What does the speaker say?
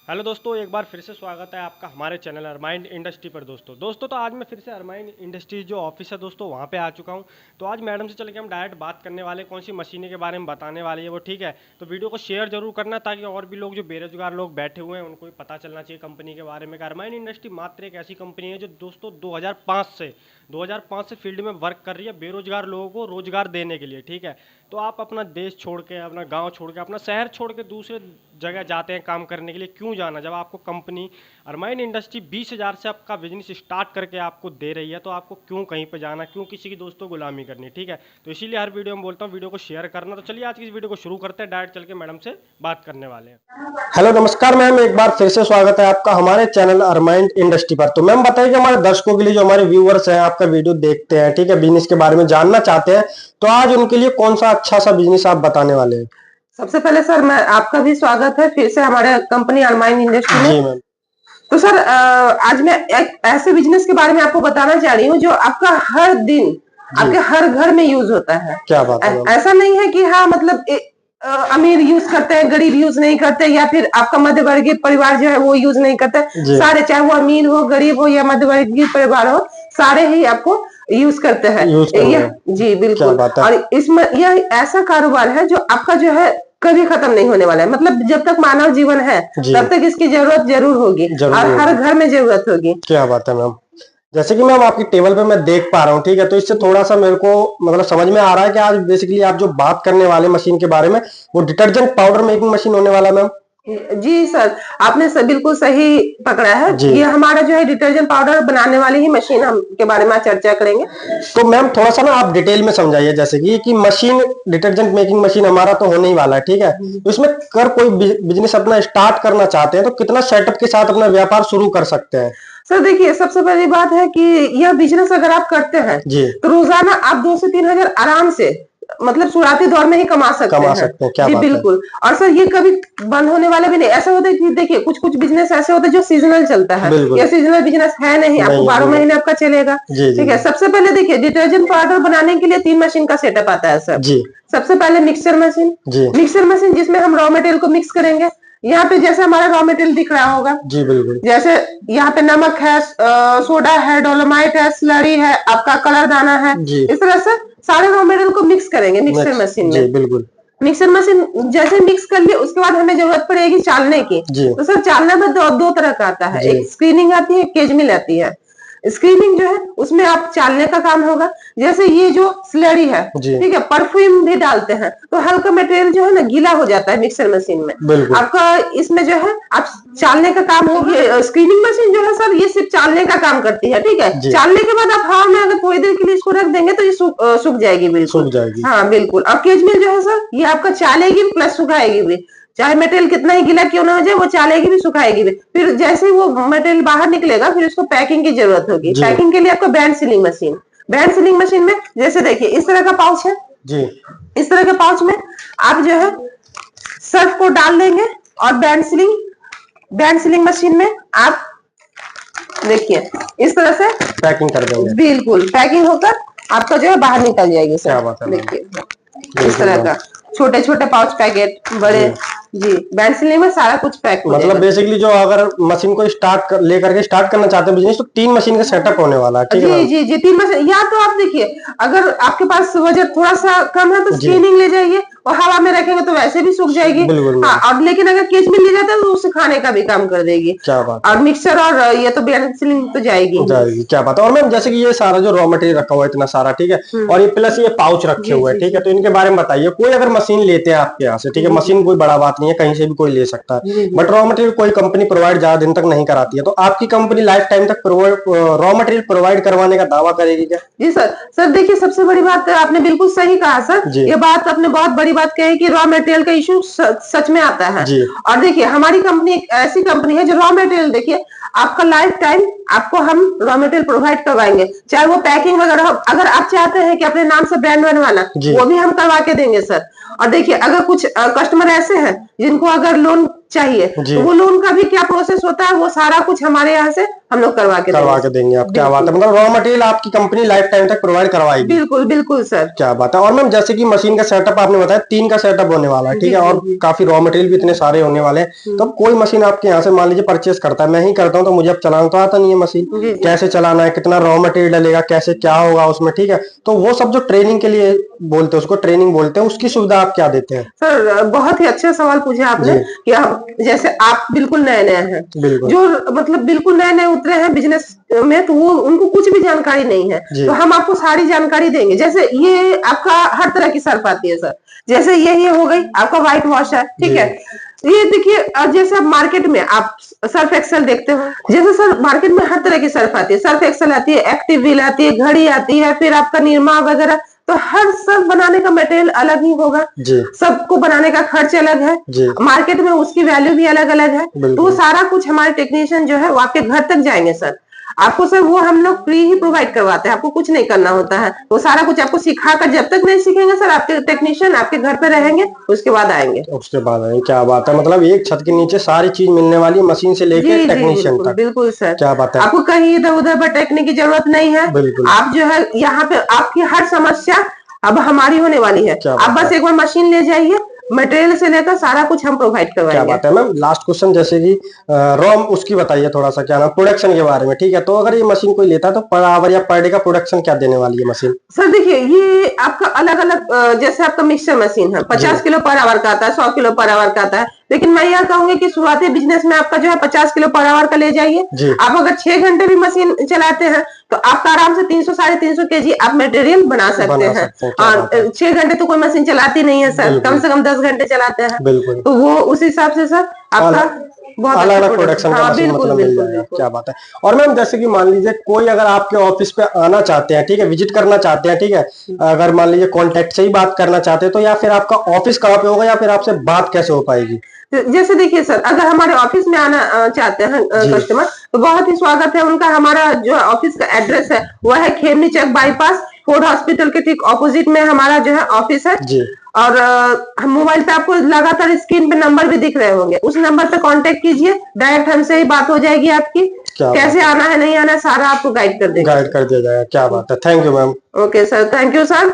Hello दोस्तों, एक बार फिर से स्वागत है आपका हमारे चैनल अरमाइन इंडस्ट्री पर। दोस्तों तो आज मैं फिर से अरमाइन इंडस्ट्री जो ऑफिस है दोस्तों वहाँ पे आ चुका हूँ। तो आज मैडम से चल के हम डायरेक्ट बात करने वाले हैं, कौन सी मशीनें के बारे में बताने वाली है वो, ठीक है। तो वीडियो को शेयर जरूर करना ताकि और भी लोग जो बेरोजगार लोग बैठे हुए हैं उनको भी पता चलना चाहिए कंपनी के बारे में। अरमाइन इंडस्ट्री मात्र एक ऐसी कंपनी है जो दोस्तों 2005 से फील्ड में वर्क कर रही है बेरोजगार लोगों को रोजगार देने के लिए, ठीक है। तो आप अपना देश छोड़ के, अपना गांव छोड़ के, अपना शहर छोड़ के दूसरे जगह जाते हैं काम करने के लिए, क्यों जाना जब आपको कंपनी अरमाइन इंडस्ट्री 20,000 से आपका बिजनेस स्टार्ट करके आपको दे रही है। तो आपको क्यों कहीं पे जाना, क्यों किसी की दोस्तों गुलामी करनी, ठीक है। तो इसीलिए हर वीडियो में बोलता हूँ वीडियो को शेयर करना। तो चलिए आज की इस वीडियो को शुरू करते हैं, डायरेक्ट चल के मैडम से बात करने वाले हैं। हेलो नमस्कार मैम, एक बार फिर से स्वागत है आपका हमारे चैनल अरमाइन इंडस्ट्री पर। तो मैम बताइए कि हमारे दर्शकों के लिए, जो हमारे व्यूअर्स हैं, आपका वीडियो देखते हैं, ठीक है, बिजनेस के बारे में जानना चाहते हैं, तो आज उनके लिए कौन सा अच्छा सा बिजनेस आप बताने वाले हैं। सबसे पहले सर मैं आपका भी स्वागत है फिर से हमारे कंपनी अरमाइन इंडस्ट्री जी में। मैम। तो सर आज मैं एक ऐसे बिजनेस के बारे में आपको बताना चाह रही हूँ जो आपका हर दिन आपके हर घर में यूज होता है। क्या बात है मैम। ऐसा नहीं है कि हाँ मतलब अमीर यूज करते हैं, गरीब यूज नहीं करते, या फिर आपका मध्यवर्गीय परिवार जो है वो यूज नहीं करते। सारे, चाहे वो अमीर हो, गरीब हो या मध्यवर्गीय परिवार हो, सारे ही आपको यूज करते हैं। जी बिल्कुल। और इसमें यह ऐसा कारोबार है जो आपका जो है कभी खत्म नहीं होने वाला है। मतलब जब तक मानव जीवन है तब तक इसकी जरूरत जरूर होगी और हर घर में जरूरत होगी। क्या बात है मैम। जैसे कि मैम आपकी टेबल पे मैं देख पा रहा हूँ, ठीक है, तो इससे थोड़ा सा मेरे को मतलब समझ में आ रहा है कि आज बेसिकली आप जो बात करने वाले मशीन के बारे में वो डिटर्जेंट पाउडर मेकिंग मशीन होने वाला है मैम। जी सर, आपने बिल्कुल सही पकड़ा है। ये हमारा जो है डिटर्जेंट पाउडर बनाने वाली ही मशीन हम के बारे में चर्चा करेंगे। तो मैम थोड़ा सा ना आप डिटेल में समझाइए, जैसे कि मशीन, डिटर्जेंट मेकिंग मशीन हमारा तो होने ही वाला है, ठीक है। तो इसमें कर कोई बिजनेस अपना स्टार्ट करना चाहते हैं तो कितना सेटअप के साथ अपना व्यापार शुरू कर सकते हैं। सर देखिए, सबसे पहली बात है कि यह बिजनेस अगर आप करते हैं तो रोजाना आप 2 से 3 हजार आराम से, मतलब शुरुआती दौर में ही कमा सकते हैं। क्या जी बात बिल्कुल। और सर ये कभी बंद होने वाला भी नहीं। ऐसा होता है कि देखिए कुछ कुछ बिजनेस ऐसे होते हैं जो सीजनल चलता है, या सीजनल बिजनेस है नहीं, आपको 12 महीने आपका चलेगा, ठीक है। सबसे पहले देखिए, डिटर्जेंट पाउडर बनाने के लिए 3 मशीन का सेटअप आता है सर। सबसे पहले मिक्सर मशीन जिसमें हम रॉ मटेरियल को मिक्स करेंगे। यहाँ पे जैसे हमारा रॉ मटेरियल दिख रहा होगा, जी बिल्कुल, जैसे यहाँ पे नमक है, सोडा है, डोलोमाइट है, स्लरी है, आपका कलर दाना है। इस तरह से सारे रॉ मटेरियल को मिक्स करेंगे मिक्सर मशीन में। बिल्कुल। मिक्सर मशीन जैसे मिक्स कर लिए उसके बाद हमें जरूरत पड़ेगी चालने की। तो सर चालना में दो तरह का आता है, एक स्क्रीनिंग आती है, एक केज मिल आती है। स्क्रीनिंग जो है उसमें आप चालने का काम होगा। जैसे ये जो स्लरी है, ठीक है, परफ्यूम भी डालते हैं तो हल्का मटेरियल जो है ना गीला हो जाता है मिक्सर मशीन में। आपका इसमें जो है आप चालने का काम होगी। स्क्रीनिंग मशीन जो है सर ये सिर्फ चालने का काम करती है, ठीक है। चालने के बाद आप हवा में अगर थोड़ी देर के लिए इसको रख देंगे तो ये सूख जाएगी, बिल्कुल सूख जाएगी। हाँ बिल्कुल। और केज मिल जो है सर ये आपका चालेगी प्लस सुखाएगी भी। चाहे मटेरियल कितना ही गीला क्यों ना हो जाए, वो चालेगी भी सुखाएगी भी। फिर जैसे ही वो मटेरियल बाहर निकलेगा फिर उसको पैकिंग की जरूरत होगी। पैकिंग के लिए आपको बैंड सीलिंग मशीन में जैसे देखिए इस तरह का पाउच है जी। इस तरह के पाउच में आप जो है सर्फ को डाल देंगे और बैंड सीलिंग मशीन में आप देखिए इस तरह से पैकिंग कर देंगे। बिल्कुल पैकिंग होकर आपका जो है बाहर निकल जाएगी सर। देखिए इस तरह का छोटे छोटे पाउच पैकेट, बड़े जी। बैंड सीलिंग में सारा कुछ पैक हो मतलब बेसिकली जो अगर मशीन को लेकर के स्टार्ट करना चाहते हैं बिजनेस तो 3 मशीन का सेटअप होने वाला है, ठीक है। जी 3 मशीन। या तो आप देखिए अगर आपके पास वजन थोड़ा सा कम है तो स्क्रीनिंग ले जाइए और हवा में रखेंगे तो वैसे भी सूख जाएगी। हाँ, और लेकिन अगर केज में ले जाता है तो सुखाने का भी काम कर देगी। क्या बात। और मिक्सर और ये तो बैंड सीलिंग तो जाएगी। क्या बात है। और मैम जैसे कि ये सारा जो रॉ मटेरियल रखा हुआ है इतना सारा, ठीक है, और ये प्लस ये पाउच रखे हुए हैं, ठीक है, तो इनके बारे में बताइए। कोई अगर मशीन लेते हैं आपके यहाँ से, ठीक है, मशीन कोई बड़ा बात नहीं है, कहीं से भी कोई ले सकता है, बट रॉ मटेरियल कोई कंपनी प्रोवाइड ज्यादा दिन तक नहीं कराती है, तो आपकी कंपनी लाइफ टाइम तक रॉ मटेरियल प्रोवाइड करवाने का दावा करेगी क्या। जी सर देखिए सबसे बड़ी बात आपने बिल्कुल सही कहा सर। ये बात आपने बहुत बड़ी बात कही कि रॉ मटेरियल का इशू सच में आता है। और देखिए हमारी कंपनी एक ऐसी कंपनी है जो रॉ मटेरियल देखिए आपका लाइफ टाइम आपको हम रॉ मटेरियल प्रोवाइड करवाएंगे, चाहे वो पैकिंग वगैरह हो। अगर आप चाहते हैं कि अपने नाम से ब्रांड बनवाना, वो भी हम करवा के देंगे सर। और देखिए, अगर कुछ कस्टमर ऐसे हैं जिनको अगर लोन चाहिए, तो वो लोन का भी क्या प्रोसेस होता है, वो सारा कुछ हमारे यहाँ से हम लोग करवा के देंगे आप। क्या बात है, मतलब रॉ मटेरियल आपकी कंपनी लाइफ टाइम तक प्रोवाइड करवाएगी। बिल्कुल बिल्कुल सर। क्या बात है। और मैम जैसे कि मशीन का सेटअप आपने बताया 3 का सेटअप होने वाला है, ठीक है, और काफी रॉ मटेरियल भी इतने सारे होने वाले हैं। तो कोई मशीन आपके यहाँ से मान लीजिए परचेस करता है, मैं ही करता हूँ, तो मुझे अब चलाना तो आता नहीं है मशीन, कैसे चलाना है, कितना रॉ मटेरियल डलेगा, कैसे क्या होगा उसमें, ठीक है। तो वो सब जो ट्रेनिंग के लिए बोलते हैं, उसको ट्रेनिंग बोलते हैं, उसकी सुविधा आप क्या देते हैं? सर बहुत ही अच्छा सवाल पूछा आपने कि हम जैसे आप बिल्कुल नए नए हैं, जो मतलब बिल्कुल नए नए उतरे हैं बिजनेस में, तो वो उनको कुछ भी जानकारी नहीं है, तो हम आपको सारी जानकारी देंगे। जैसे ये आपका हर तरह की सर्फ आती है सर, जैसे ये हो गई आपका व्हाइट वॉश है, ठीक है। ये देखिए, जैसे आप मार्केट में आप सर्फ एक्सेल देखते हो, जैसे सर मार्केट में हर तरह की सर्फ आती है, सर्फ एक्सेल आती है, एक्टिव व्हील आती है, घड़ी आती है, फिर आपका निरमा वगैरह। तो हर सर्फ बनाने का मटेरियल अलग ही होगा, सबको बनाने का खर्च अलग है, मार्केट में उसकी वैल्यू भी अलग अलग है। तो वो सारा कुछ हमारे टेक्नीशियन जो है वो आपके घर तक जाएंगे सर। आपको सर वो हम लोग फ्री ही प्रोवाइड करवाते हैं, आपको कुछ नहीं करना होता है। वो सारा कुछ आपको सिखाकर, जब तक नहीं सीखेंगे सर, आपके टेक्नीशियन आपके घर पे रहेंगे, उसके बाद आएंगे। क्या बात है, मतलब एक छत के नीचे सारी चीज मिलने वाली, मशीन से लेकर टेक्नीशियन तक। बिल्कुल सर। क्या बात है, आपको कहीं इधर उधर भटकने की जरूरत नहीं है। आप जो है यहाँ पे आपकी हर समस्या अब हमारी होने वाली है। आप बस एक बार मशीन ले जाइए, मटेरियल से लेकर सारा कुछ हम प्रोवाइड करवाएंगे। क्या बात है मैम। लास्ट क्वेश्चन, जैसे कि रॉम उसकी बताइए थोड़ा सा, क्या नाम, प्रोडक्शन के बारे में, ठीक है। तो अगर ये मशीन कोई लेता है तो पर आवर या पर डे का प्रोडक्शन क्या देने वाली है मशीन? सर देखिए, ये आपका अलग अलग, जैसे आपका मिक्सर मशीन है 50 किलो पर आवर का आता है, 100 किलो पर आवर का आता है। लेकिन मैं यह कहूंगी कि शुरुआती बिजनेस में आपका जो है 50 किलो पर आवर का ले जाइए। आप अगर 6 घंटे भी मशीन चलाते हैं तो आपका आराम से 300 साढ़े 300 केजी आप मटेरियल बना सकते हैं। 6 घंटे तो कोई मशीन चलाती नहीं है सर, कम से कम 10 घंटे चलाते हैं। तो वो उस हिसाब से सर आपका बहुत अलग अलग प्रोडक्शन का मशीन मतलब मिल जाएगा। क्या बात है। और मैम जैसे कि मान लीजिए कोई अगर आपके ऑफिस पे आना चाहते हैं, ठीक है, विजिट करना चाहते हैं, ठीक है, अगर मान लीजिए कॉन्टेक्ट से ही बात करना चाहते हैं, तो या फिर आपका ऑफिस कहाँ पे होगा, या फिर आपसे बात कैसे हो पाएगी? जैसे देखिए सर, अगर हमारे ऑफिस में आना चाहते हैं कस्टमर, तो बहुत ही स्वागत है उनका। हमारा जो ऑफिस का एड्रेस है वो है खेमनी चक बाईपास, फोर्ड हॉस्पिटल के ठीक ऑपोजिट में हमारा जो है ऑफिस है। और मोबाइल पे आपको लगातार स्क्रीन पे नंबर भी दिख रहे होंगे, उस नंबर पे कांटेक्ट कीजिए, डायरेक्ट हमसे ही बात हो जाएगी आपकी। कैसे आना है नहीं आना है सारा आपको गाइड कर दिया जाएगा। क्या बात है। Thank you ma'am. Okay sir, thank you sir.